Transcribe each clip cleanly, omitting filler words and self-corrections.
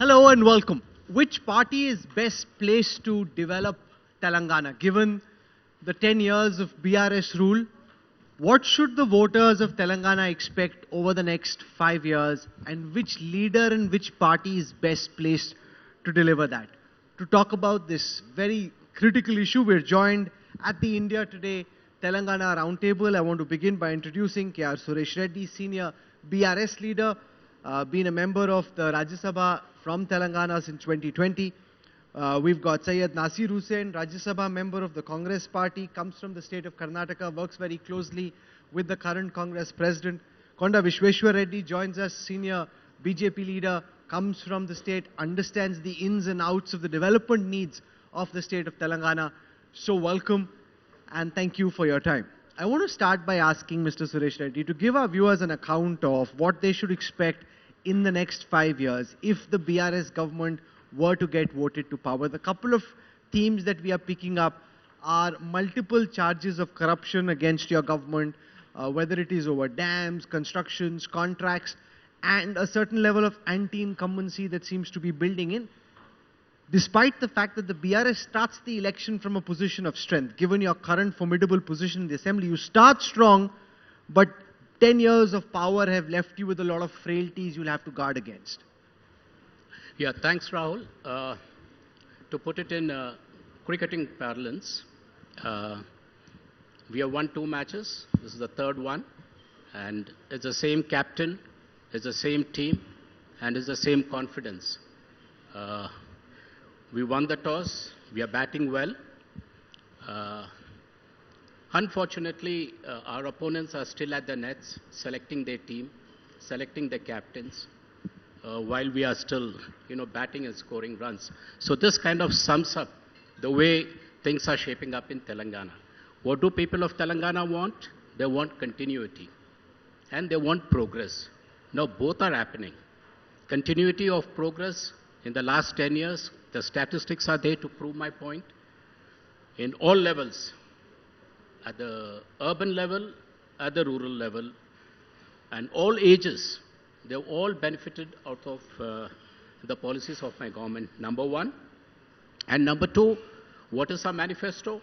Hello and welcome. Which party is best placed to develop Telangana? Given the 10 years of BRS rule, what should the voters of Telangana expect over the next 5 years, and which leader and which party is best placed to deliver that? To talk about this very critical issue, we're joined at the India Today Telangana Roundtable. I want to begin by introducing K.R. Suresh Reddy, senior BRS leader, been a member of the Rajya Sabha from Telangana since 2020. We've got Syed Nasir Hussain, Rajya Sabha member of the Congress party, comes from the state of Karnataka, works very closely with the current Congress president. Konda Vishweshwar Reddy joins us, senior BJP leader, comes from the state, understands the ins and outs of the development needs of the state of Telangana. So welcome and thank you for your time. I want to start by asking Mr. Suresh Reddy to give our viewers an account of what they should expect in the next 5 years if the BRS government were to get voted to power. The couple of themes that we are picking up are multiple charges of corruption against your government, whether it is over dams, constructions, contracts, and a certain level of anti-incumbency that seems to be building in. Despite the fact that the BRS starts the election from a position of strength, given your current formidable position in the assembly, you start strong, but 10 years of power have left you with a lot of frailties you'll have to guard against. Yeah, thanks, Rahul. To put it in cricketing parlance, we have won 2 matches. This is the 3rd one. And it's the same captain, it's the same team, and it's the same confidence. We won the toss. We are batting well. Unfortunately, our opponents are still at the nets, selecting their team, selecting their captains, while we are still, batting and scoring runs. So this kind of sums up the way things are shaping up in Telangana. What do people of Telangana want? They want continuity, and they want progress. Now both are happening. Continuity of progress in the last 10 years, the statistics are there to prove my point. In all levels, at the urban level, at the rural level, and all ages, they've all benefited out of the policies of my government, number one. And number two, what is our manifesto?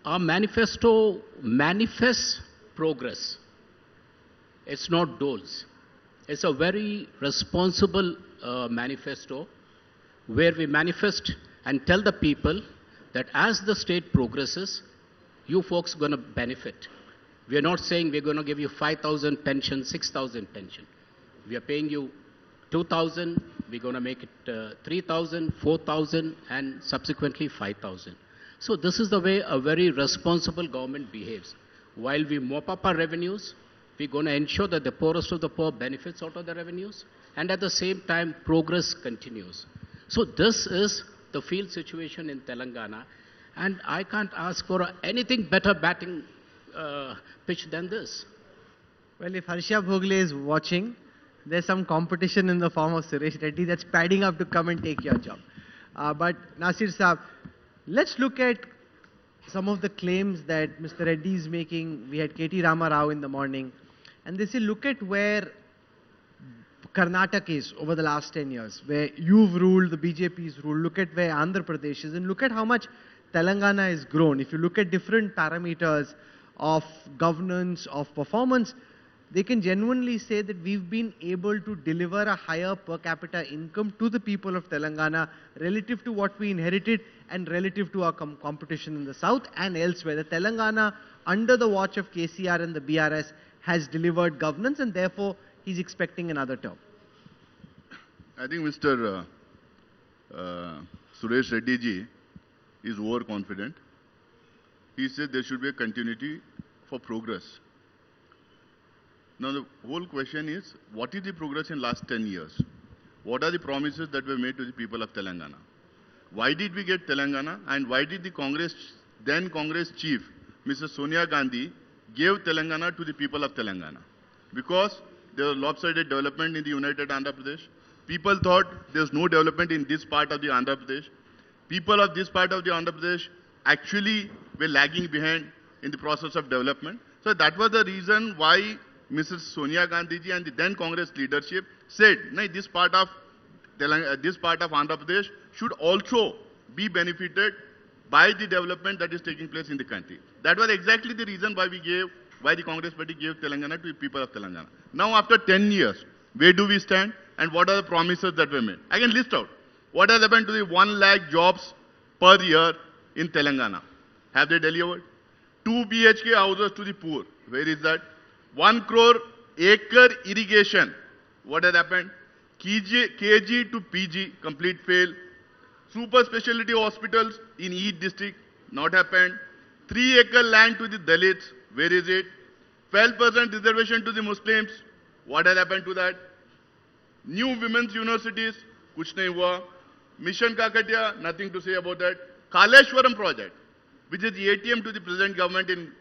Our manifesto manifests progress. It's not doles. It's a very responsible manifesto where we manifest and tell the people that as the state progresses, you folks are going to benefit. We are not saying we're going to give you 5,000 pension, 6,000 pension. We are paying you 2,000, we're going to make it 3,000, 4,000, and subsequently 5,000. So this is the way a very responsible government behaves. While we mop up our revenues, we're going to ensure that the poorest of the poor benefits out of the revenues, and at the same time, progress continues. So this is the field situation in Telangana, and I can't ask for anything better batting pitch than this. Well, if Harsha Bhogle is watching, there's some competition in the form of Suresh Reddy that's padding up to come and take your job. But Nasir Saab, let's look at some of the claims that Mr. Reddy is making. We had K.T. Rama Rao in the morning, and they say, look at where Karnataka is over the last 10 years, where you've ruled, the BJP's ruled. Look at where Andhra Pradesh is, and look at how much Telangana has grown. If you look at different parameters of governance, of performance, they can genuinely say that we've been able to deliver a higher per capita income to the people of Telangana relative to what we inherited and relative to our competition in the south and elsewhere. The Telangana, under the watch of KCR and the BRS, has delivered governance, and therefore he's expecting another term. I think Mr. Suresh Reddy ji is overconfident. He said there should be a continuity for progress. Now the whole question is, what is the progress in last 10 years? What are the promises that were made to the people of Telangana? Why did we get Telangana, and why did the then Congress chief, Mrs. Sonia Gandhi, gave Telangana to the people of Telangana? Because there was lopsided development in the United Andhra Pradesh. People thought there's no development in this part of the Andhra Pradesh. People of this part of the Andhra Pradesh actually were lagging behind in the process of development. So that was the reason why Mrs. Sonia Gandhi ji and the then Congress leadership said, no, this part of this part of Andhra Pradesh should also be benefited by the development that is taking place in the country. That was exactly the reason why the Congress party gave Telangana to the people of Telangana. Now after 10 years, where do we stand and what are the promises that were made? I can list out. What has happened to the 1 lakh jobs per year in Telangana? Have they delivered? 2 BHK houses to the poor. Where is that? 1 crore acre irrigation. What has happened? KG to PG, complete fail. Super specialty hospitals in each district, not happened. 3 acre land to the Dalits, where is it? 12% reservation to the Muslims, what has happened to that? New women's universities, kuch nahi hua. Mission Kakatiya, nothing to say about that. Kaleshwaram project, which is the ATM to the present government in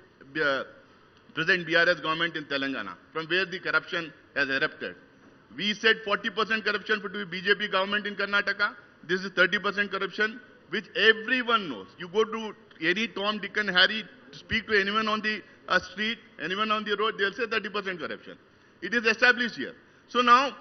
present BRS government in Telangana, from where the corruption has erupted. We said 40% corruption for the BJP government in Karnataka. This is 30% corruption, which everyone knows. You go to any Tom, Dick and Harry, speak to anyone on the street, anyone on the road, they'll say 30% corruption. It is established here. So now,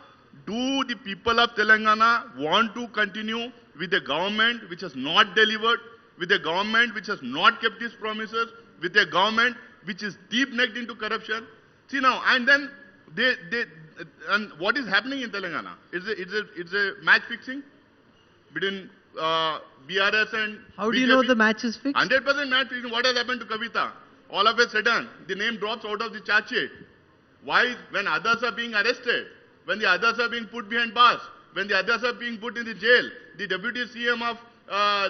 do the people of Telangana want to continue with a government which has not delivered, with a government which has not kept its promises, with a government which is deep-necked into corruption? See now, and then and what is happening in Telangana? It's a match fixing between BRS and How do you BJP. know the match is fixed? 100% match fixing. What has happened to Kavita? All of a sudden, the name drops out of the charge sheet. Why? When others are being arrested, when the others are being put behind bars, when the others are being put in the jail, the deputy CM of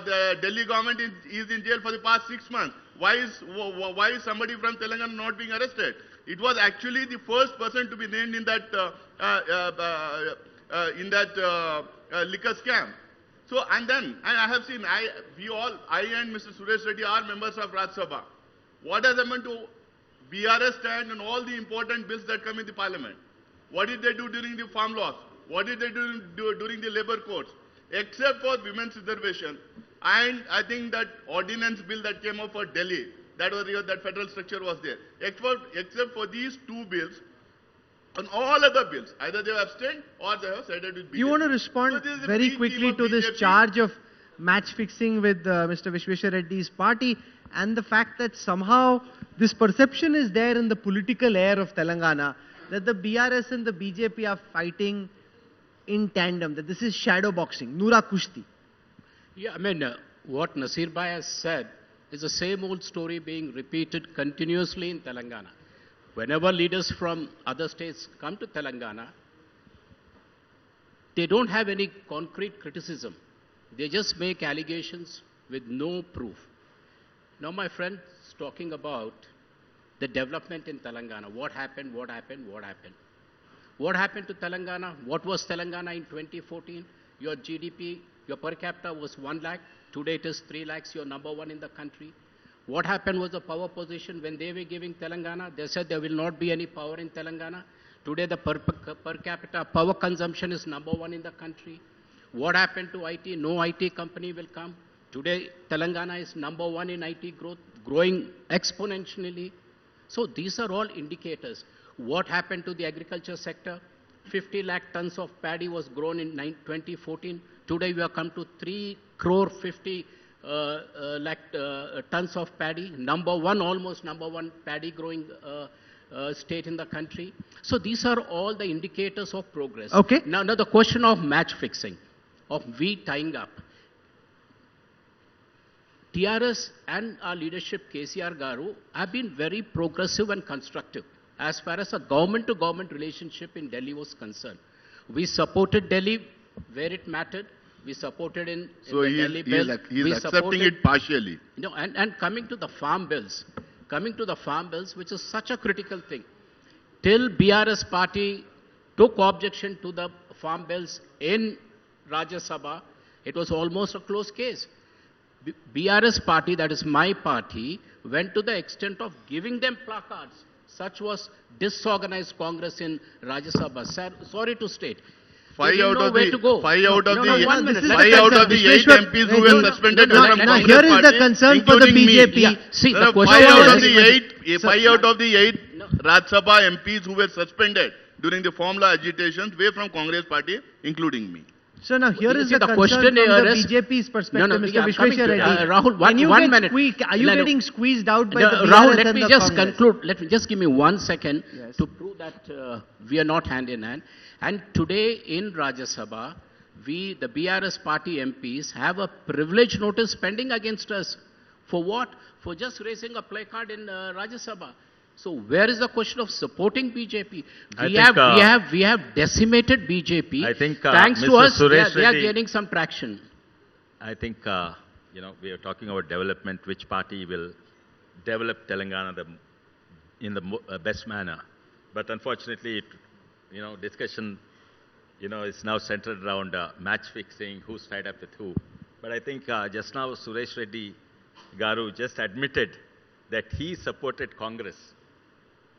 the Delhi government is in jail for the past 6 months. Why is somebody from Telangana not being arrested? It was actually the first person to be named in that liquor scam. So, and I have seen, I and Mr. Suresh Reddy are members of Rajya Sabha. What has happened to BRS stand and all the important bills that come in the parliament? What did they do during the farm laws? What did they do during the labor codes? Except for women's reservation, and I think that ordinance bill that came up for Delhi, that federal structure was there. Except for these 2 bills, on all other bills, either they have abstained or they have sided with BJP. You want to respond So this is a very big quickly team of to this BJP. charge of match fixing with Mr. Vishweshwar Reddy's party and the fact that somehow this perception is there in the political air of Telangana that the BRS and the BJP are fighting in tandem, that this is shadow boxing, Noora Kushti. Yeah, I mean, what Nasir Bhai has said is the same old story being repeated continuously in Telangana. Whenever leaders from other states come to Telangana, they don't have any concrete criticism. They just make allegations with no proof. Now my friend is talking about the development in Telangana. What happened, what happened, what happened? What happened to Telangana? What was Telangana in 2014? Your GDP, your per capita was 1 lakh. Today it is 3 lakhs. You're number 1 in the country. What happened was the power position. When they were giving Telangana, they said there will not be any power in Telangana. Today the per capita power consumption is number 1 in the country. What happened to IT? No IT company will come. Today Telangana is number 1 in IT growth, growing exponentially. So these are all indicators. What happened to the agriculture sector? 50 lakh tons of paddy was grown in 2014. Today we have come to 3 crore 50 lakh tons of paddy. Almost number one paddy growing state in the country. So these are all the indicators of progress. Okay. Now the question of match fixing, of we tying up. TRS and our leadership, KCR Garu, have been very progressive and constructive as far as a government-to-government relationship in Delhi was concerned. We supported Delhi where it mattered. We supported in So the he Delhi bill. is We accepting supported- it partially. And coming to the farm bills, which is such a critical thing. Till BRS party took objection to the farm bills in Rajya Sabha, it was almost a closed case. BRS party, that is my party, went to the extent of giving them placards. Such was disorganized Congress in Rajya Sabha. Sorry to state. Five They out didn't know of where the to go. five out of No, the no, eight- one minute. This is Let the me- five out concern. of the Vishweshwar- 8 MPs who were No, suspended no, were no, from no, Now Congress here is the party, concern for the including me. BJP. Yeah, see, the No, question five was- out of the eight, Sir, five out of the 8 No. Rajya Sabha MPs who were suspended during the formula agitations were from Congress party, including me. So now here You is see, the the concern question from here the is- BJP's perspective, No, Mr. yeah, I'm coming Vishweshwar to- Reddy. Rahul, Can you one get minute. Are you No, no. getting squeezed out by No, the BRS Rahul, let and me the just Congress? conclude. Let me just give me 1 second Yes. to prove that we are not hand in hand. And today in Rajya Sabha, we, the BRS party MPs, have a privilege notice pending against us. For what? For just raising a placard in Rajya Sabha. So where is the question of supporting BJP? We have decimated BJP. I think, thanks to Mr. us, Suresh they are Reddy- gaining some traction. I think, we are talking about development, which party will develop Telangana in the best manner. But unfortunately, discussion, is now centered around match fixing, who's tied up with who. But I think just now Suresh Reddy Garu just admitted that he supported Congress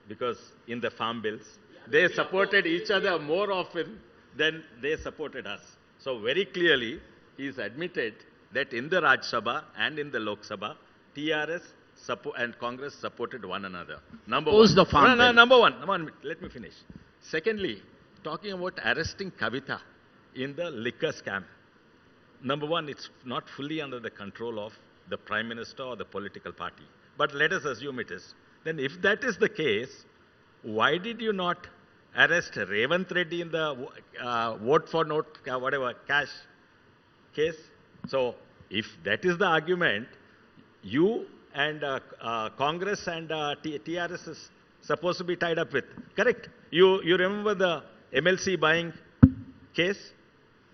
because in the farm bills, they supported each other more often than they supported us. So very clearly, he's admitted that in the Raj Sabha and in the Lok Sabha, TRS and Congress supported one another. Number Oppose one. the farm bill. Number one, let me finish. Secondly, talking about arresting Kavita in the liquor scam. Number one, it's not fully under the control of the Prime Minister or the political party. But let us assume it is. Then if that is the case, why did you not arrest Revant Reddy in the vote for note, cash case? So if that is the argument, you and Congress and TRS is supposed to be tied up with. Correct? You remember the MLC buying case?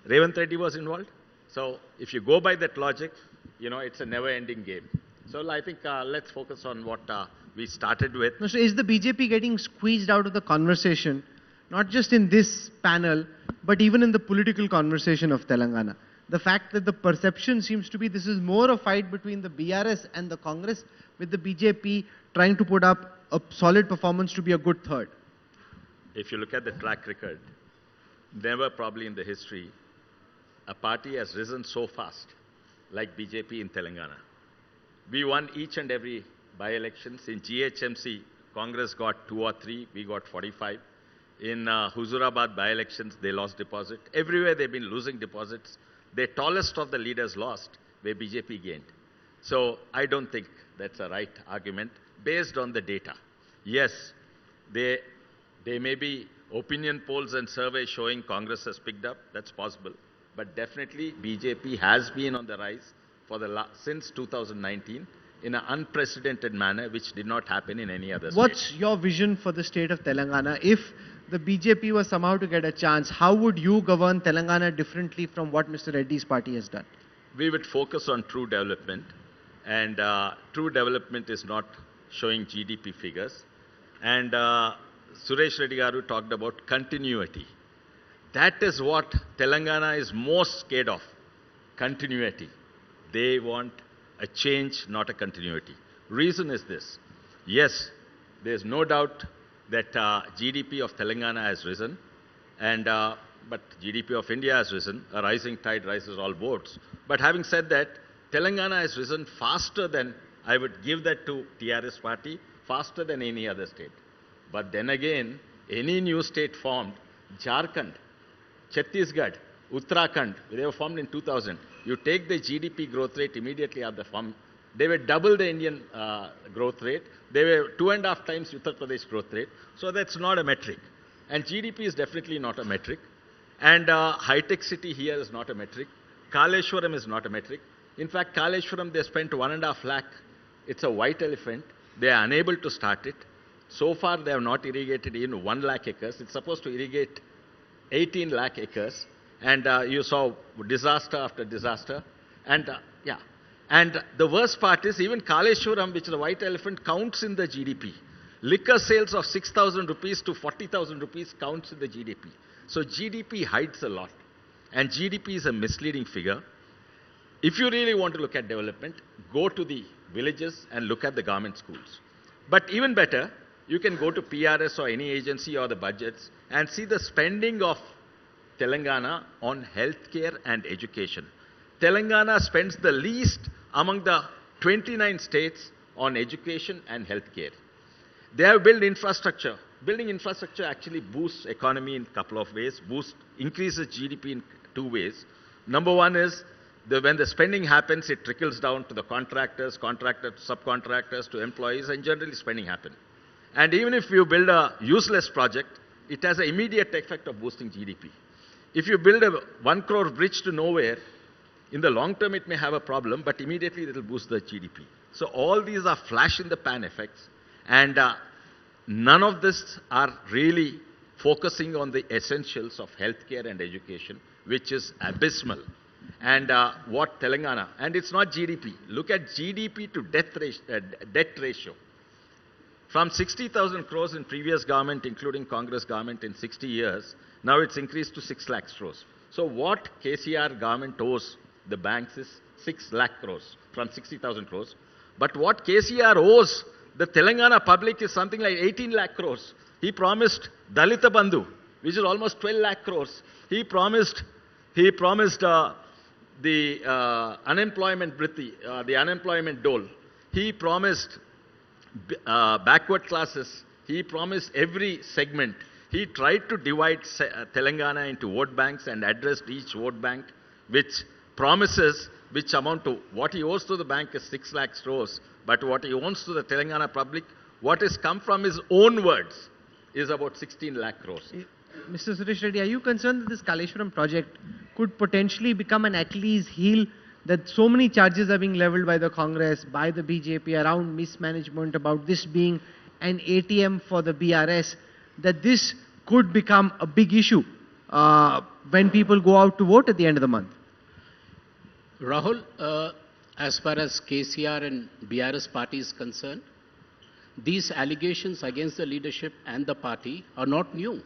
Revant Reddy was involved. So if you go by that logic, it's a never-ending game. So I think let's focus on what we started with. No, so is the BJP getting squeezed out of the conversation, not just in this panel, but even in the political conversation of Telangana? The fact that the perception seems to be this is more a fight between the BRS and the Congress, with the BJP trying to put up a solid performance to be a good third. If you look at the track record, never probably in the history, a party has risen so fast like BJP in Telangana. We won each and every by-elections. In GHMC, Congress got 2 or 3, we got 45. In Huzurabad by-elections, they lost deposit. Everywhere they've been losing deposits. The tallest of the leaders lost, where BJP gained. So I don't think that's a right argument based on the data. Yes, there may be opinion polls and surveys showing Congress has picked up. That's possible. But definitely BJP has been on the rise since 2019 in an unprecedented manner, which did not happen in any other state. What's your vision for the state of Telangana? If the BJP was somehow to get a chance, how would you govern Telangana differently from what Mr. Reddy's party has done? We would focus on true development, and true development is not showing GDP figures. And Suresh Reddy Garu talked about continuity. That is what Telangana is most scared of, continuity. They want a change, not a continuity. Reason is this. Yes, there's no doubt that GDP of Telangana has risen, but GDP of India has risen. A rising tide rises all boats. But having said that, Telangana has risen faster than, I would give that to TRS party, faster than any other state. But then again, any new state formed, Jharkhand, Chhattisgarh, Uttarakhand, they were formed in 2000. You take the GDP growth rate immediately at the form, they were double the Indian growth rate. They were 2.5 times Uttar Pradesh growth rate. So that's not a metric. And GDP is definitely not a metric. And high-tech city here is not a metric. Kaleshwaram is not a metric. In fact, Kaleshwaram, they spent 1.5 lakh. It's a white elephant. They are unable to start it. So far, they have not irrigated even 1 lakh acres. It's supposed to irrigate 18 lakh acres. And you saw disaster after disaster. And And the worst part is even Kaleshwaram, which is a white elephant, counts in the GDP. Liquor sales of 6,000 rupees to 40,000 rupees counts in the GDP. So GDP hides a lot. And GDP is a misleading figure. If you really want to look at development, go to the villages and look at the government schools. But even better, you can go to PRS or any agency or the budgets and see the spending of Telangana on healthcare and education. Telangana spends the least among the 29 states on education and healthcare. They have built infrastructure. Building infrastructure actually boosts economy in a couple of ways, increases GDP in two ways. Number one is when the spending happens, it trickles down to the contractors, subcontractors, to employees, and generally spending happens. And even if you build a useless project, it has an immediate effect of boosting GDP. If you build a 1 crore bridge to nowhere, in the long term it may have a problem, but immediately it will boost the GDP. So all these are flash in the pan effects, and none of this are really focusing on the essentials of healthcare and education, which is abysmal. And what Telangana, and it's not GDP. Look at GDP to debt ratio. From 60,000 crores in previous government, including Congress government, in 60 years, now it's increased to 6 lakh crores. So what KCR government owes the banks is 6 lakh crores from 60,000 crores. But what KCR owes the Telangana public is something like 18 lakh crores. He promised Dalita Bandhu, which is almost 12 lakh crores. He promised the unemployment Britti, the unemployment dole. He promised backward classes. He promised every segment. He tried to divide Telangana into vote banks and addressed each vote bank, which promises which amount to what he owes to the bank is 6 lakh crores, but what he owes to the Telangana public, what has come from his own words, is about 16 lakh crores. Mr. Suresh Reddy, are you concerned that this Kaleshwaram project could potentially become an Achilles heel, that so many charges are being leveled by the Congress, by the BJP around mismanagement, about this being an ATM for the BRS, that this could become a big issue when people go out to vote at the end of the month? Rahul, as far as KCR and BRS party is concerned, these allegations against the leadership and the party are not new.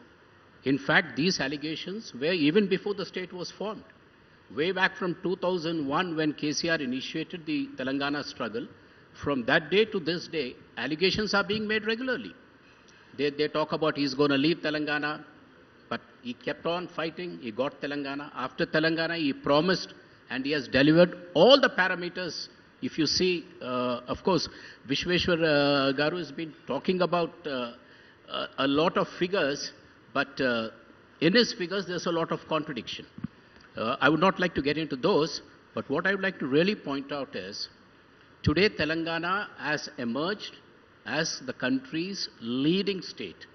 In fact, these allegations were even before the state was formed. Way back from 2001, when KCR initiated the Telangana struggle, from that day to this day, allegations are being made regularly. They talk about he's going to leave Telangana, but he kept on fighting. He got Telangana. After Telangana, he promised, and he has delivered all the parameters. If you see, of course, Vishweshwar Garu has been talking about a lot of figures, but in his figures, there's a lot of contradiction. I would not like to get into those, but what I would like to really point out is, today Telangana has emerged as the country's leading state.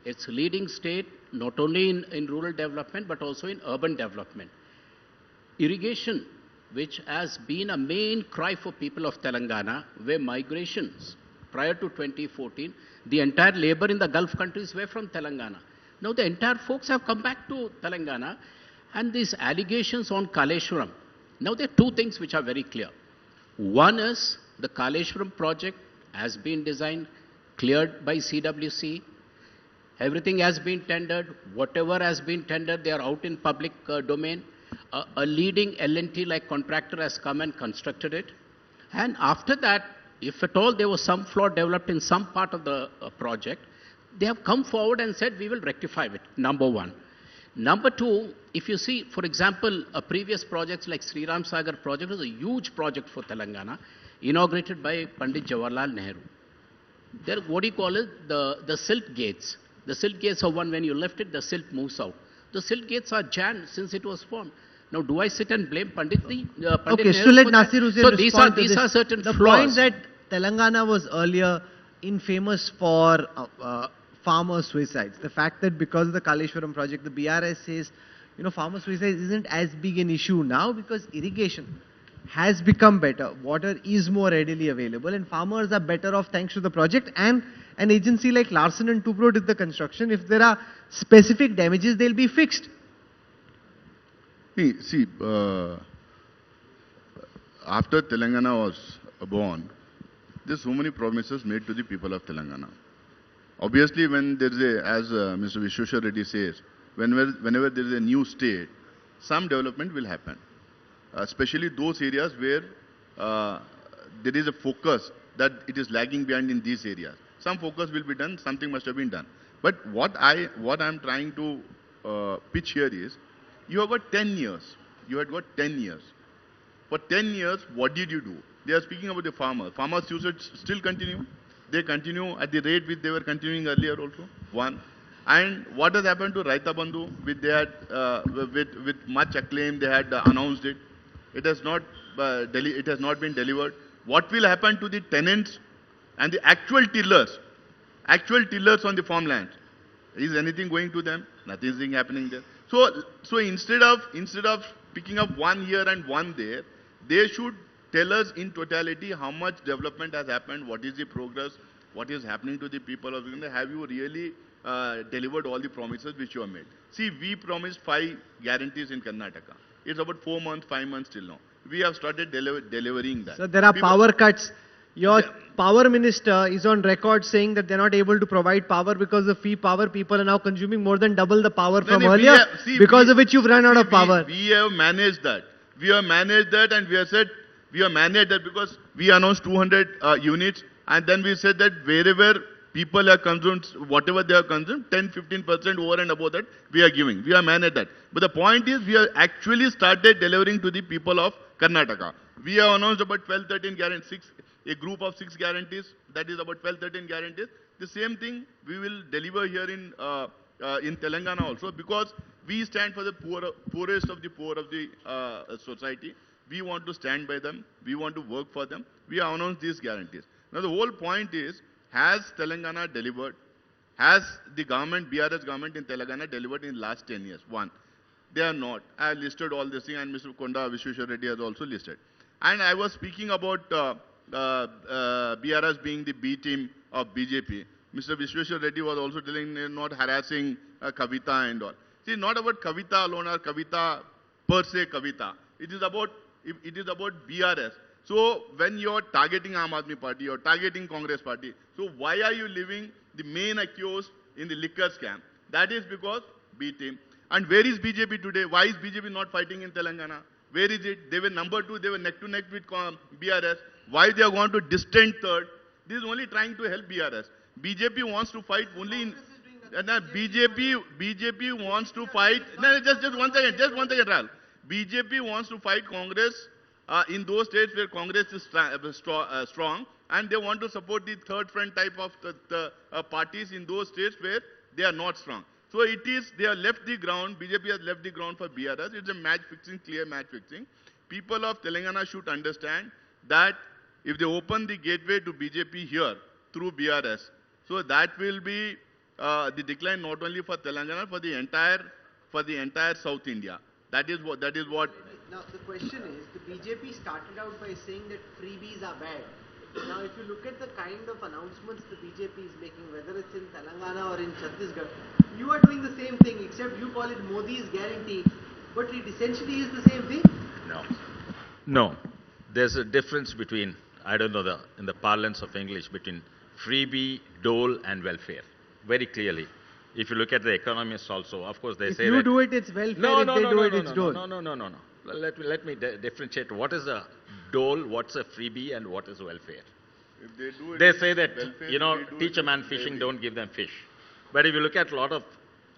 It's leading state not only in rural development, but also in urban development. Irrigation, which has been a main cry for people of Telangana, where migrations prior to 2014, the entire labor in the Gulf countries were from Telangana. Now the entire folks have come back to Telangana, and these allegations on Kaleshwaram. Now there are two things which are very clear. One is the Kaleshwaram project has been designed, cleared by CWC. Everything has been tendered. Whatever has been tendered, they are out in public domain. A leading L&T like contractor has come and constructed it. And after that, if at all there was some flaw developed in some part of the project, they have come forward and said, we will rectify it, number one. Number two, if you see, for example, previous projects like Sri Ram Sagar project was a huge project for Telangana, inaugurated by Pandit Jawaharlal Nehru. There, what do you call it? The silt gates. The silt gates are one, when you lift it, the silt moves out. The silt gates are jammed since it was formed. Now, do I sit and blame Pandit Okay, Nehru so let for that? Nasir Hussain So respond these are certain the flaws. point that Telangana was earlier infamous for farmer suicides. The fact that because of the Kaleshwaram project, the BRS says, farmer suicides isn't as big an issue now because irrigation has become better. Water is more readily available and farmers are better off thanks to the project, and an agency like Larsen and Toubro did the construction. If there are specific damages, they'll be fixed. See, after Telangana was born, there's so many promises made to the people of Telangana. Obviously, when there is as Mr. Vishweshwar Reddy says, whenever there is a new state, some development will happen. Especially those areas where there is a focus that it is lagging behind in these areas. Some focus will be done, something must have been done. But what I'm trying to pitch here is, you have got 10 years. You had got 10 years. For 10 years, what did you do? They are speaking about the farmers. Farmers' usage still continue. They continue at the rate which they were continuing earlier also. One. And what has happened to Raita Bandhu? With much acclaim, they had announced it. It has not been delivered. What will happen to the tenants and the actual tillers on the farmlands? Is anything going to them? Nothing is happening there. So instead of picking up one here and one there, they should tell us in totality how much development has happened, what is the progress, what is happening to the people of India. Have you really delivered all the promises which you have made? See, we promised 5 guarantees in Karnataka. It's about 4 months, 5 months till now. We have started delivering that. So there are power cuts. Your power minister is on record saying that they're not able to provide power because of fee power. People are now consuming more than double the power from earlier, because of which you've run out of power. We have managed that. We have managed that, and we have said we have managed that because we announced 200 units, and then we said that wherever people are consumed, whatever they are consumed, 10-15% over and above that we are giving. We have managed that. But the point is, we have actually started delivering to the people of Karnataka. We have announced about 12-13 guarantees, a group of 6 guarantees, that is about 12-13 guarantees. The same thing we will deliver here in Telangana also, because we stand for the poorest of the poor of the society. We want to stand by them. We want to work for them. We have announced these guarantees. Now the whole point is, has Telangana delivered? Has the government, BRS government in Telangana delivered in last 10 years? One, they are not. I have listed all this thing, and Mr. Konda Vishweshwar Reddy has also listed. And I was speaking about BRS being the B team of BJP. Mr. Vishweshwar Reddy was also telling not harassing Kavita and all. See, not about Kavita alone or Kavita per se Kavita. It is about BRS. So when you're targeting Aam Aadmi Party, you're targeting Congress Party, so why are you leaving the main accused in the liquor scam? That is because B team. And where is BJP today? Why is BJP not fighting in Telangana? Where is it? They were number 2, they were neck to neck with BRS. Why they are going to distant third? This is only trying to help BRS. BJP wants to fight only in... BJP wants to fight... No, just one second, Rahul. BJP wants to fight Congress in those states where Congress is strong, and they want to support the third front type of the parties in those states where they are not strong. So it is, they have left the ground, BJP has left the ground for BRS. It's a match fixing, clear match fixing. People of Telangana should understand that if they open the gateway to BJP here through BRS, so that will be the decline not only for Telangana, for the entire South India. That is what. Now the question is, the BJP started out by saying that freebies are bad. Now if you look at the kind of announcements the BJP is making, whether it's in Telangana or in Chhattisgarh, you are doing the same thing, except you call it Modi's guarantee, but it essentially is the same thing. No. There's a difference between, I don't know, in the parlance of English, between freebie, dole and welfare. Very clearly. If you look at the economists also, of course they say that... If you do it, it's welfare. If they do it, it's dole. No. Let me differentiate. What is a dole, what's a freebie, and what is welfare? If they do it, they say that, welfare, teach a man fishing, don't give them fish. But if you look at a lot of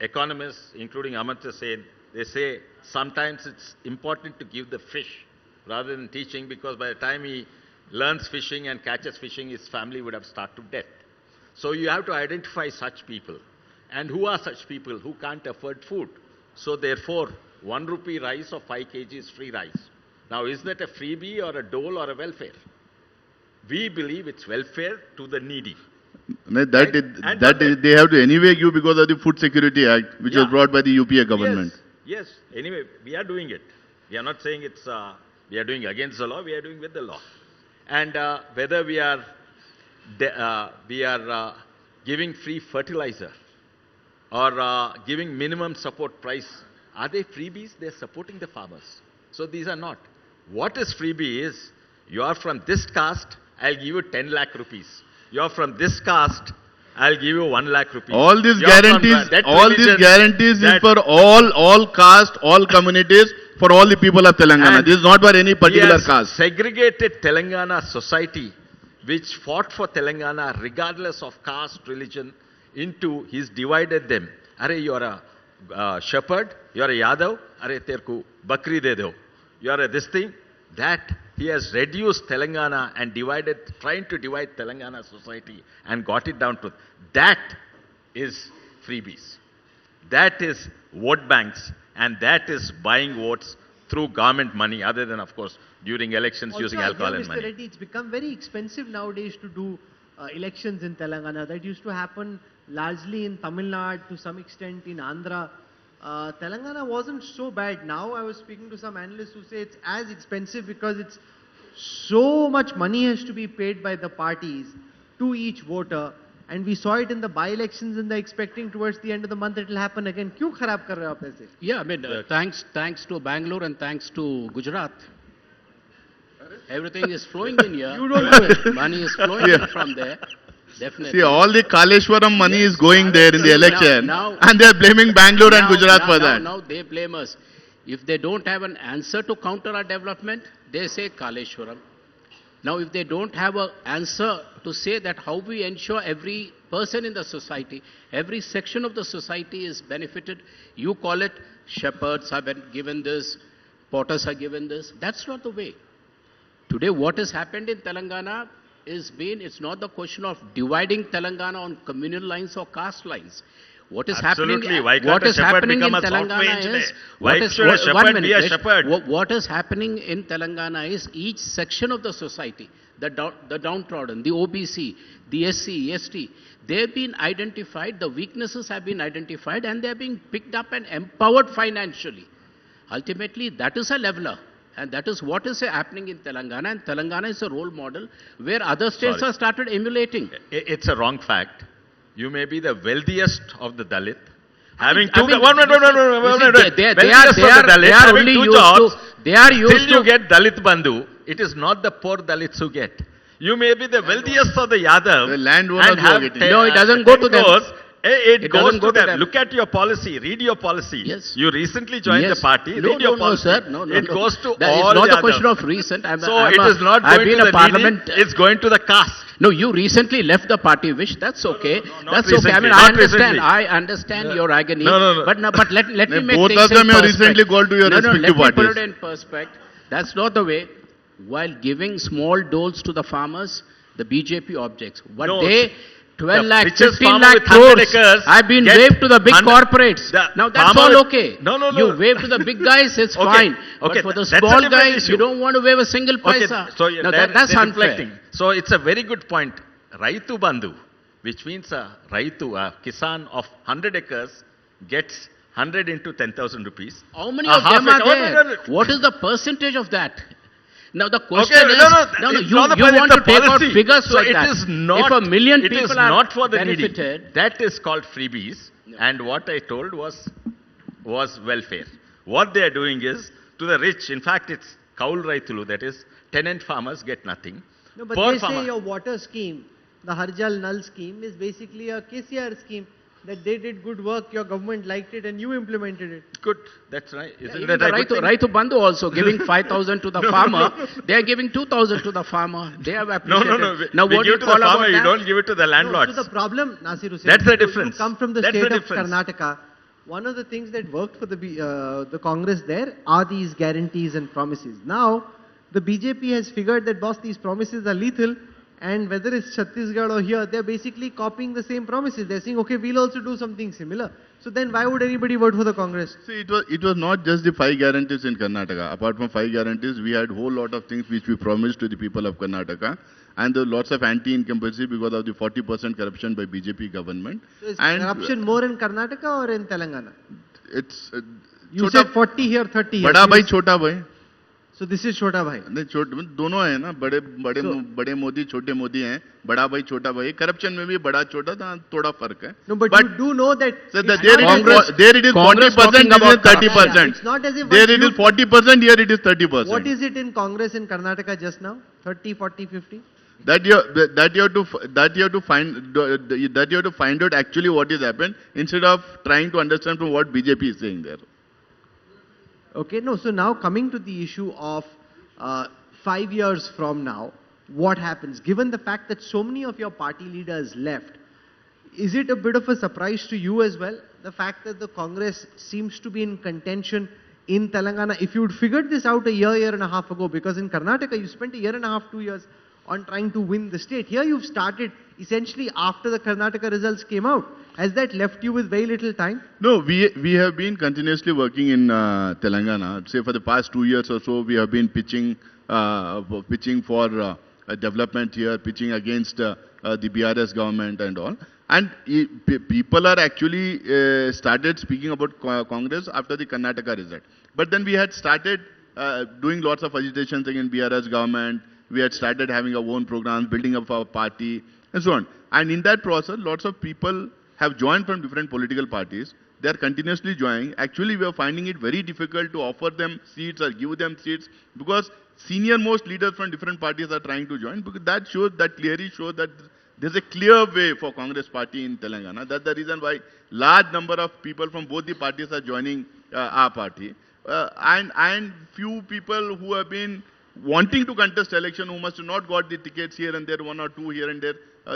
economists, including Amartya Sen, they say sometimes it's important to give the fish rather than teaching, because by the time he learns fishing and catches fishing, his family would have starved to death. So you have to identify such people. And who are such people who can't afford food? So therefore, 1 rupee rice or 5 kg is free rice. Now, is that a freebie or a dole or a welfare? We believe it's welfare to the needy. They have to anyway give because of the Food Security Act, which was brought by the UPA government. Yes. Anyway, we are doing it. We are not saying it's we are doing against the law. We are doing with the law. And whether we are giving free fertilizer or giving minimum support price, are they freebies? They are supporting the farmers. So these are not. What is freebie is, you are from this caste, I'll give you 10 lakh rupees. You are from this caste, I'll give you 1 lakh rupees. All these guarantees is for all caste, all communities, for all the people of Telangana. And this is not for any particular caste. Segregated Telangana society, which fought for Telangana regardless of caste, religion, into, he's divided them. Are you are a shepherd, you are a Yadav, are terku bakri de do. You are a this thing. That he has reduced Telangana and trying to divide Telangana society and got it down to. That is freebies. That is vote banks, and that is buying votes through government money, other than, of course, during elections Also, using I hear, alcohol and Mr. money. Reddy, it's become very expensive nowadays to do elections in Telangana. That used to happen largely in Tamil Nadu, to some extent in Andhra. Telangana wasn't so bad. Now I was speaking to some analysts who say it's as expensive because it's so much money has to be paid by the parties to each voter. And we saw it in the by-elections, and they're expecting towards the end of the month it will happen again. क्यों खराब कर रहे हो आप ऐसे? Yeah, I mean, thanks to Bangalore and thanks to Gujarat. Everything is flowing in here. You don't know it. Money is flowing in from there. Definitely. See, all the Kaleshwaram money is going there in the election, Now- and they are blaming Bangalore and Now- Gujarat now- for now- that. Now they blame us. If they don't have an answer to counter our development, they say Kaleshwaram. Now, if they don't have an answer to say that how we ensure every person in the society, every section of the society is benefited, you call it shepherds have been given this, potters are given this. That's not the way. Today, what has happened in Telangana it's not the question of dividing Telangana on communal lines or caste lines. What is Absolutely. happening? Why can't what a is shepherd happening in become a software Telangana engineer? is Why what is should a one shepherd minute, be a Rich. shepherd? What is happening in Telangana is each section of the society, the downtrodden, the OBC, the SC, ST, they've been identified, the weaknesses have been identified, and they're being picked up and empowered financially. Ultimately, that is a leveler. And that is what is happening in Telangana. And Telangana is a role model where other states Sorry. have started emulating. It's a wrong fact. You may be the wealthiest of the Dalit, I having mean, two... you see- one minute, you see, Wealthiest of the Dalit, they are having only two used jobs, to, they are used till you to, get Dalit Bandhu, it is not the poor Dalits who get. You may be the wealthiest of the Yadav The landowners and who are have getting. 10 No, it doesn't go to them. crores. It It goes doesn't to go to them. them. Look at your policy. Read your policy. Yes. You recently joined Yes. the party. No, Read your no, policy. sir. No, no, it no. goes to That all is not the Yadav. question of recent. So it is not I've going been to a the parliament. needy, it's going to the caste. No, you recently left the party, Wish. That's okay. not That's okay. I recently, mean, not recently. I understand your agony. No. But let me make Both things of them in have perspective. recently gone to your No, respective let me put parties. it in perspective. That's not the way. While giving small doles to the farmers, the BJP objects. What No, they 12 the lakh, richest 15 farmer lakh with 100 crores acres have been get waived to the big 100 corporates. the Now that's farmer all with- okay. No. You wave to the big guys, it's Okay, fine. okay, But for the that's a small different guys, issue. you don't want to waive a single paisa. So now that's they're unfair. reflecting. So it's a very good point. Raitu Bandhu, which means a Kisan of 100 acres gets 100 into 10,000 rupees. How many A of half them are acre- there? wait. What is the percentage of that? Now the question is, it's you not the want it's to a take out policy. figures So like it that. is not, If a million it is people are not for the needy. benefited, That is called freebies. And what I told was welfare. What they are doing is to the rich. In fact, it's Kaul Raitulu, that is, tenant farmers get nothing. No, but Poor they farmer. say your water scheme, the Harjal Nal scheme, is basically a KCR scheme. That they did good work, your government liked it, and you implemented it. Good. That's right. Isn't even that the a good thing? Raitu Bandhu also giving 5,000 to the farmer. They are giving 2,000 to the farmer. They have No. appreciated. Now We what give you to call the farmer, about you that? don't give it to the landlords. No, so the problem, Nasir Hussain, That's the you difference. come from the That's state the of difference. Karnataka. One of the things that worked for the Congress there are these guarantees and promises. Now, the BJP has figured that, boss, these promises are lethal, and whether it's Chhattisgarh or here, they're basically copying the same promises. They're saying, okay, we'll also do something similar. So then why would anybody vote for the Congress? See, it was not just the 5 guarantees in Karnataka. Apart from 5 guarantees, we had a whole lot of things which we promised to the people of Karnataka. And there were lots of anti-incumbency because of the 40% corruption by BJP government. So is And corruption more in Karnataka or in Telangana? It's... You said 40 here, 30 here. बड़ा भाई छोटा भाई So this is Chota Bhai. नहीं छोटे दोनों है ना बड़े मोदी छोटे मोदी हैं बड़ा भाई छोटा भाई करप्शन में भी बड़ा छोटा था थोड़ा फर्क है No, but you do know that so it's there not it is Congress 40%, talking here about it is 30%. It's not as if There once it you- is 40%, here it is 30%. What is it in Congress in Karnataka just now? 30, 40, 50? That you have to find out actually what has happened instead of trying to understand from what BJP is saying there. Okay, no, so now coming to the issue of 5 years from now, what happens? Given the fact that so many of your party leaders left, is it a bit of a surprise to you as well? The fact that the Congress seems to be in contention in Telangana. If you'd figured this out a year and a half ago, because in Karnataka you spent a year and a half, 2 years. on trying to win the state. Here you've started essentially after the Karnataka results came out. Has that left you with very little time? No, we have been continuously working in Telangana. Say for the past 2 years or so, we have been pitching for development here, pitching against the BRS government and all. And people are actually started speaking about Congress after the Karnataka result. But then we had started doing lots of agitations against BRS government. We had started having our own programs, building up our party, and so on. And in that process, lots of people have joined from different political parties. They are continuously joining. Actually, we are finding it very difficult to offer them seats or give them seats because senior most leaders from different parties are trying to join. Because that clearly shows that there's a clear way for Congress party in Telangana. That's the reason why large number of people from both the parties are joining our party. And few people who have been wanting to contest election who must have not got the tickets here and there, 1 or 2 here and there.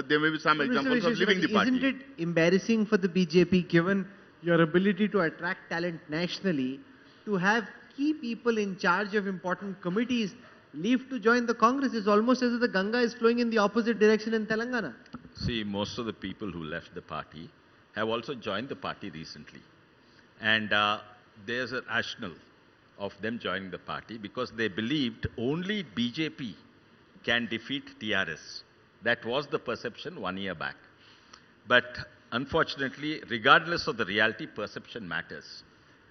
There may be some examples of leaving the party. Isn't it embarrassing for the BJP, given your ability to attract talent nationally, to have key people in charge of important committees leave to join the Congress? It's almost as if the Ganga is flowing in the opposite direction in Telangana. See, most of the people who left the party have also joined the party recently. And there's a rationale of them joining the party because they believed only BJP can defeat TRS. That was the perception 1 year back. But unfortunately, regardless of the reality, perception matters.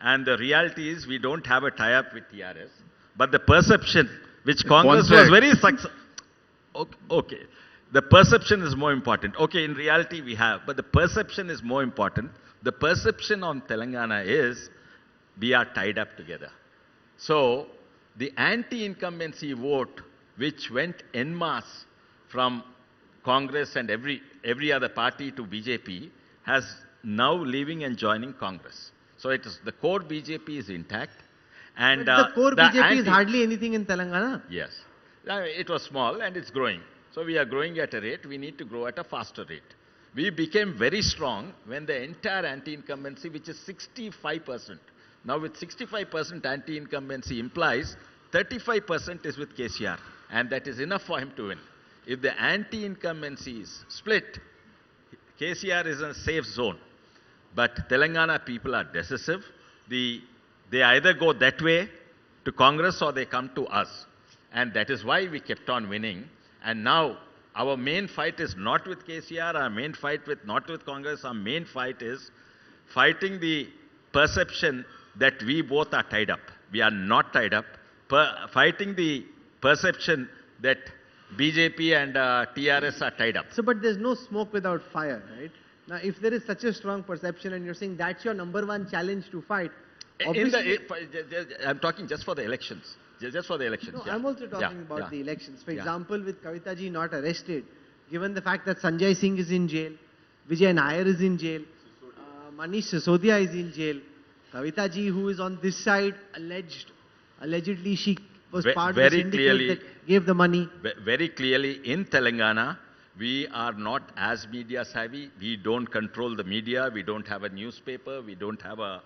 And the reality is we don't have a tie-up with TRS, but the perception, which Congress was very successful. Okay. The perception is more important. Okay, in reality we have, but the perception is more important. The perception on Telangana is we are tied up together. So, the anti-incumbency vote, which went en masse from Congress and every other party to BJP, has now leaving and joining Congress. So, it is the core BJP is intact. And but the core BJP is hardly anything in Telangana. Yes. It was small and it's growing. So, we are growing at a rate, we need to grow at a faster rate. We became very strong when the entire anti-incumbency, which is 65%, now with 65% anti-incumbency implies 35% is with KCR, and that is enough for him to win. If the anti-incumbency is split, KCR is in a safe zone. But Telangana people are decisive. They either go that way to Congress or they come to us. And that is why we kept on winning. And now our main fight is not with KCR, our main fight not with Congress, our main fight is fighting the perception that we both are tied up. We are not tied up. Fighting the perception that BJP and TRS are tied up. So, but there's no smoke without fire, right? Now, if there is such a strong perception and you're saying that's your #1 challenge to fight, I'm talking just for the elections. Just for the elections. No, I'm also talking about the elections. For example, with Kavita ji not arrested, given the fact that Sanjay Singh is in jail, Vijay Nair is in jail, Manish Sisodia is in jail, Kavita ji, who is on this side, allegedly she was part of the syndicate that gave the money. Very clearly, in Telangana, we are not as media savvy. We don't control the media. We don't have a newspaper. We don't have a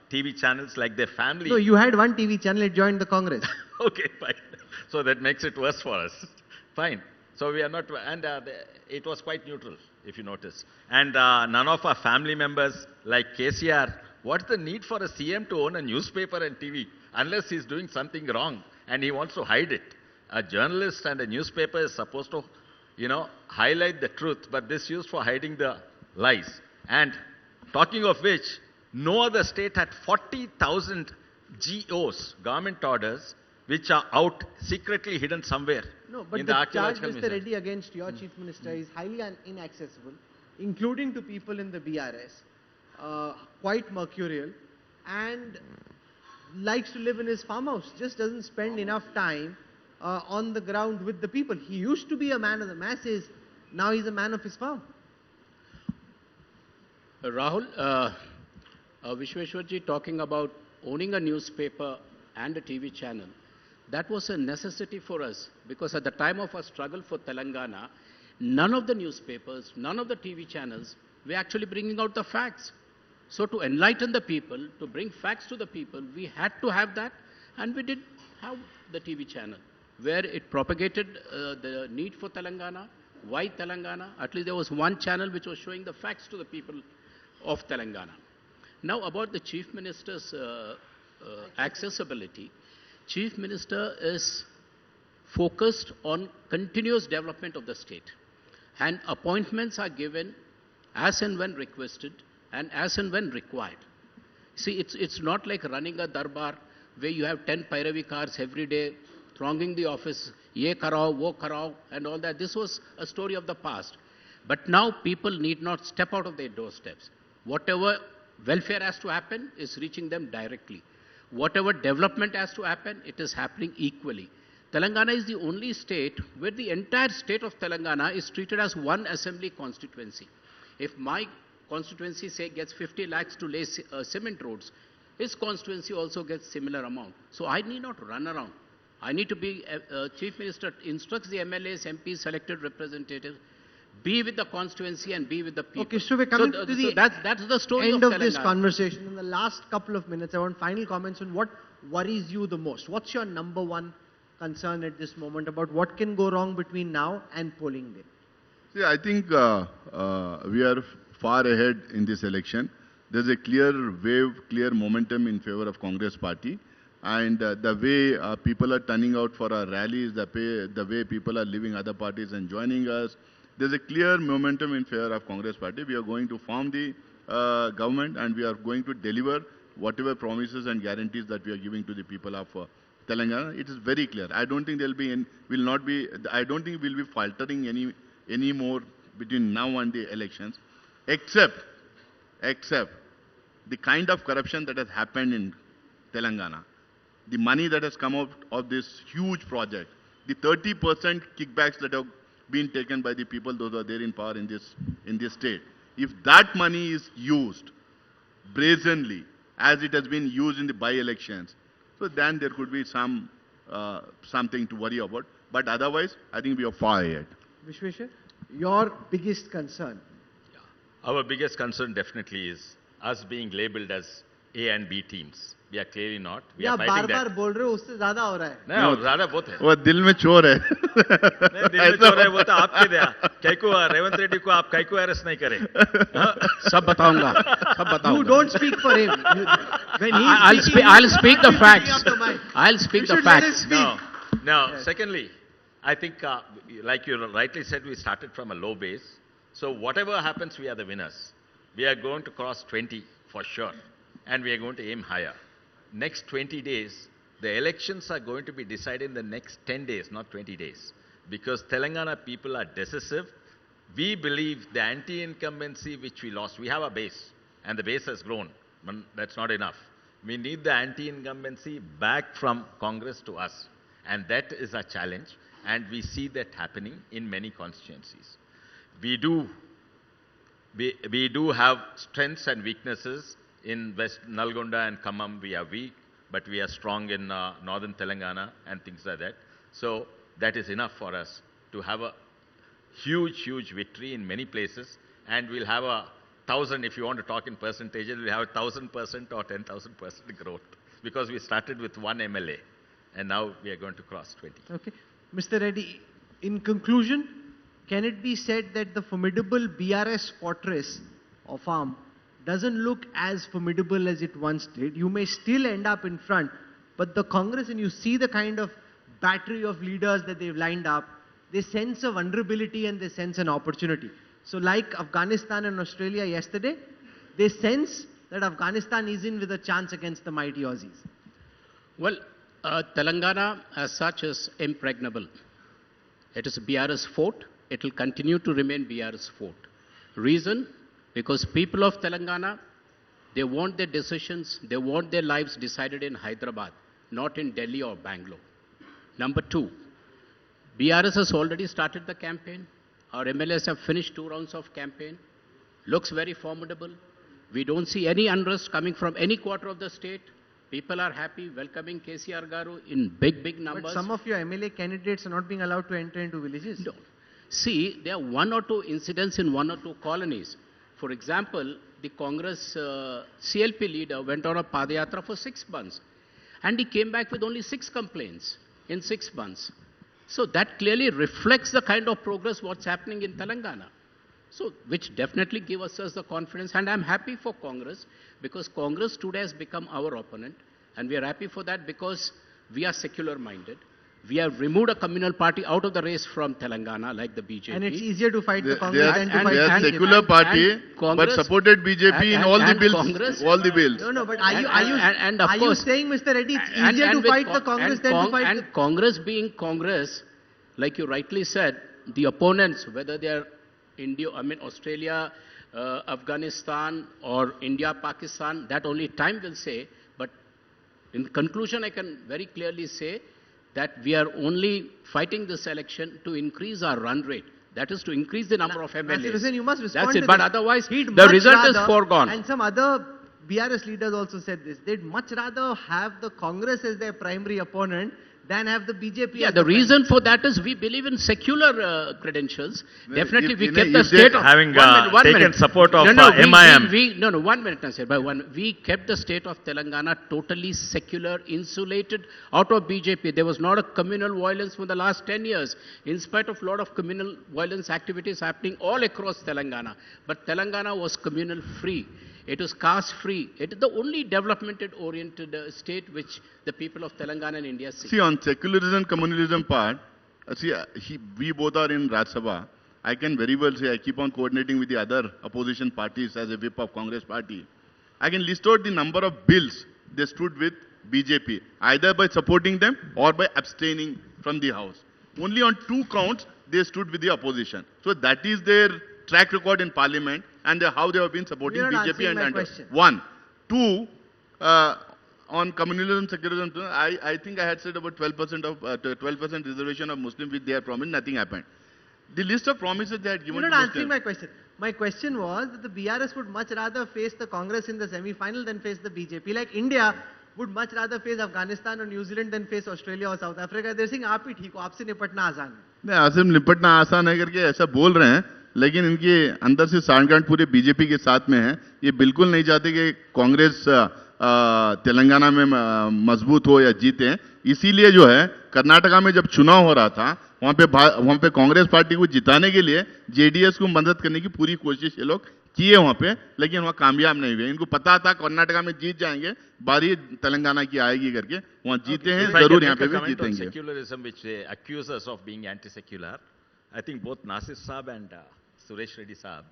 TV channels like their family. No, you had one TV channel, it joined the Congress. Okay, fine. So that makes it worse for us. Fine. So we are not, and it was quite neutral, if you notice. And none of our family members, like KCR, what's the need for a CM to own a newspaper and TV, unless he's doing something wrong and he wants to hide it? A journalist and a newspaper is supposed to, highlight the truth, but this used for hiding the lies. And talking of which, no other state had 40,000 GOs, government orders, which are out secretly hidden somewhere. No, but the charge, Mr. Reddy, against your Chief Minister is highly inaccessible, including to people in the BRS, quite mercurial, and likes to live in his farmhouse, just doesn't spend enough time on the ground with the people. He used to be a man of the masses, now he's a man of his farm. Rahul, Vishweshwarji talking about owning a newspaper and a TV channel, that was a necessity for us because at the time of our struggle for Telangana, none of the newspapers, none of the TV channels were actually bringing out the facts. So to enlighten the people, to bring facts to the people, we had to have that, and we did have the TV channel. where it propagated the need for Telangana. Why Telangana? At least there was one channel which was showing the facts to the people of Telangana. Now about the Chief Minister's accessibility, Chief Minister is focused on continuous development of the state, and appointments are given as and when requested and as and when required. See, it's not like running a darbar where you have 10 Pyravi cars every day thronging the office, ye karao, wo karao, and all that. This was a story of the past. But now people need not step out of their doorsteps. Whatever welfare has to happen is reaching them directly. Whatever development has to happen, it is happening equally. Telangana is the only state where the entire state of Telangana is treated as one assembly constituency. If my constituency, say, gets 50 lakhs to lay cement roads, his constituency also gets similar amount. So I need not run around. I need to be, Chief Minister instructs the MLAs, MPs, selected representatives, be with the constituency and be with the people. Okay, so we're coming to the that's the story end of this Telangana. conversation. In the last couple of minutes, I want final comments on what worries you the most. What's your number one concern at this moment about what can go wrong between now and polling day? See, I think we are far ahead in this election. There's a clear wave, clear momentum in favor of Congress party. And the way people are turning out for our rallies, the way people are leaving other parties and joining us, there's a clear momentum in favor of Congress party. We are going to form the government and we are going to deliver whatever promises and guarantees that we are giving to the people of Telangana. It is very clear. I don't think I don't think we'll be faltering any more between now and the elections, except the kind of corruption that has happened in Telangana. The money that has come out of this huge project, the 30% kickbacks that have been taken by the people, those who are there in power in this state. If that money is used brazenly, as it has been used in the by-elections, so then there could be something to worry about. But otherwise, I think we are far ahead. Vishweshwar, your biggest concern? Our biggest concern definitely is us being labelled as A and B teams. We are clearly not. We are fighting that. बार-बार बोल रहे हो उससे ज़्यादा हो रहा है. नहीं, ज़्यादा बहुत है. वो दिल में चोर है. नहीं, दिल में चोर है वो तो आपके दया. कैको रेवंत रेड्डी को आप कैको अरेस्ट नहीं करें. सब बताऊंगा. You don't speak for him. I'll speak the facts. I'll speak the facts. No. Secondly, I think, like you rightly said, we started from a low base. So whatever happens, we are the winners. We are going to cross 20 for sure, and we are going to aim higher. Next 20 days, the elections are going to be decided in the next 10 days, not 20 days. Because Telangana people are decisive. We believe the anti-incumbency which we lost, we have a base, and the base has grown, but that's not enough. We need the anti-incumbency back from Congress to us, and that is a challenge, and we see that happening in many constituencies. We do have strengths and weaknesses. In West Nalgonda and Khammam, we are weak, but we are strong in northern Telangana and things like that. So that is enough for us to have a huge victory in many places, and we'll have 1,000, if you want to talk in percentages, we'll have 1,000% or 10,000% growth, because we started with one MLA, and now we are going to cross 20. Okay. Mr. Reddy, in conclusion, can it be said that the formidable BRS fortress of ARM doesn't look as formidable as it once did? You may still end up in front, but the Congress, and you see the kind of battery of leaders that they've lined up, they sense a vulnerability and they sense an opportunity. So like Afghanistan and Australia yesterday, they sense that Afghanistan is in with a chance against the mighty Aussies. Well, Telangana as such is impregnable. It is a BRS fort. It will continue to remain BRS fort. Reason? Because people of Telangana, they want their decisions, they want their lives decided in Hyderabad, not in Delhi or Bangalore. Number two, BRS has already started the campaign. Our MLAs have finished 2 rounds of campaign. Looks very formidable. We don't see any unrest coming from any quarter of the state. People are happy, welcoming KCR Garu in big numbers. But some of your MLA candidates are not being allowed to enter into villages. No. See, there are 1 or 2 incidents in 1 or 2 colonies. For example, the Congress CLP leader went on a Padayatra for 6 months. And he came back with only 6 complaints in 6 months. So that clearly reflects the kind of progress what's happening in Telangana. So, which definitely gives us the confidence, and I'm happy for Congress, because Congress today has become our opponent, and we are happy for that because we are secular-minded. We have removed a communal party out of the race from Telangana, like the BJP. And it's easier to fight the They Congress than to fight are the BJP. secular party, but Congress- supported BJP in all the bills. Congress- All the bills. No, but And of are you course- saying, Mr. Reddy, it's And- easier and to with fight the Con- Congress and than to Con- fight and the... Congress being Congress, like you rightly said, the opponents, whether they are Australia, Afghanistan, or India, Pakistan, that only time will say. But in conclusion, I can very clearly say that we are only fighting this election to increase our run rate. That is to increase the number of Nasir MLAs. Hussain, you must respond That's it. to But this. otherwise, He'd the much result is rather- foregone. And some other BRS leaders also said this. They'd much rather have the Congress as their primary opponent than have the BJP Yeah, as the primary. reason for that is we believe in secular credentials. Well, Definitely, if- we if kept they- the state of... Having, One taken minute. support of, No, MIM. No, 1 minute, Nasir. We kept the state of Telangana totally secular, insulated out of BJP. There was not a communal violence for the last 10 years, in spite of a lot of communal violence activities happening all across Telangana. But Telangana was communal free. It was caste-free. It is the only development-oriented state which the people of Telangana and India see. See, on secularism, communalism part, we both are in Rajya Sabha. I can very well say I keep on coordinating with the other opposition parties as a whip of Congress party. I can list out the number of bills they stood with BJP, either by supporting them or by abstaining from the House. Only on 2 counts they stood with the opposition. So that is their track record in Parliament and how they have been supporting You're not BJP answering my and question. 1. 2, on communalism, secularism, I think I had said about 12% reservation of Muslims which they had promised, nothing happened. The list of promises they had given You're to not answering Muslims. my question. My question was that the BRS would much rather face the Congress in the semi-final than face the BJP. Like India would much rather face Afghanistan or New Zealand than face Australia or South Africa. They're saying, आप ही ठीक हो, आपसे निपटना आसान है. नहीं, आसिम निपटना आसान है करके ऐसा बोल रहे हैं, लेकिन इनके अंदर से सांठगांठ पूरे बीजेपी के साथ में है. ये बिल्कुल नहीं चाहते कि कांग्रेस तेलंगाना में मजबूत हो या जीते. इसीलिए जो है कर्नाटका में जब चुनाव हो रहा था, वहां पे कांग्रेस पार्टी को जिताने के लिए जेडीएस को मदद करने की पूरी कोशिश ये लोग किए वहां पे, लेकिन वहां कामयाब नहीं हुए. इनको पता था कर्नाटका में जीत जाएंगे, बारी तेलंगाना की आएगी करके वहां जीते हैं, If I जरूर can यहाँ make पे a भी comment on जीतेंगे. secularism, which they accuse us of being anti-secular, I think both Nasir Saab and Suresh Reddy Saab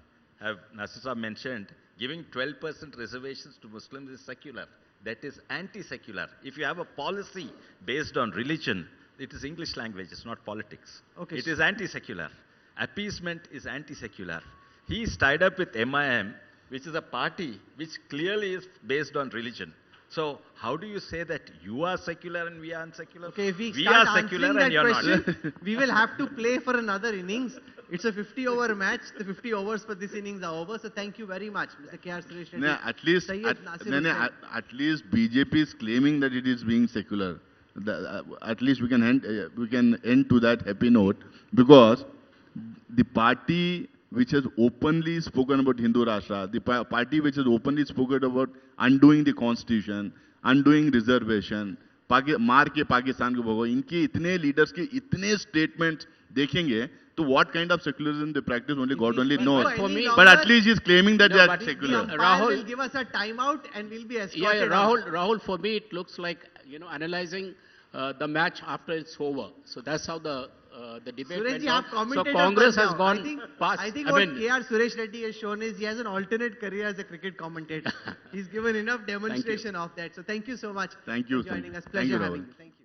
have, Nasir Saab mentioned, giving 12% reservations to Muslims is secular. That is anti-secular. If you have a policy based on religion, it is English language, it's not politics. Okay, It is anti-secular. Appeasement is anti-secular. He is tied up with MIM, which is a party which clearly is based on religion. So how do you say that you are secular and we are unsecular? Okay, if we are start secular answering and that you're question, we will have to play for another innings. It's a 50-over match. The 50 overs for this innings are over. So thank you very much, Mr. K.R. Suresh Reddy. No, at least, Sayyid Nasir Hussain. at least BJP is claiming that it is being secular. At least we can end to that happy note, because the party which has openly spoken about Hindu Rashtra, the party which has openly spoken about undoing the constitution, undoing reservation, मार के पाकिस्तान को भगो, इनके इतने leaders के इतने statements देखेंगे, तो what kind of secularism they practice only God only knows. for me- But at least he's claiming that No, they are but The secular. umpire Rahul- will give us a timeout and we'll be escorted Yeah, out. Rahul, for me, it looks like, analyzing the match after it's over. So that's how the debate Suresh went ji, on. aap So commentator Congress ban has jao. gone past. I think what K.R. Suresh Reddy has shown is he has an alternate career as a cricket commentator. He's given enough demonstration of that. So thank you so much Thank you, for joining us. Thank Pleasure you, having Rahul. you. Thank you.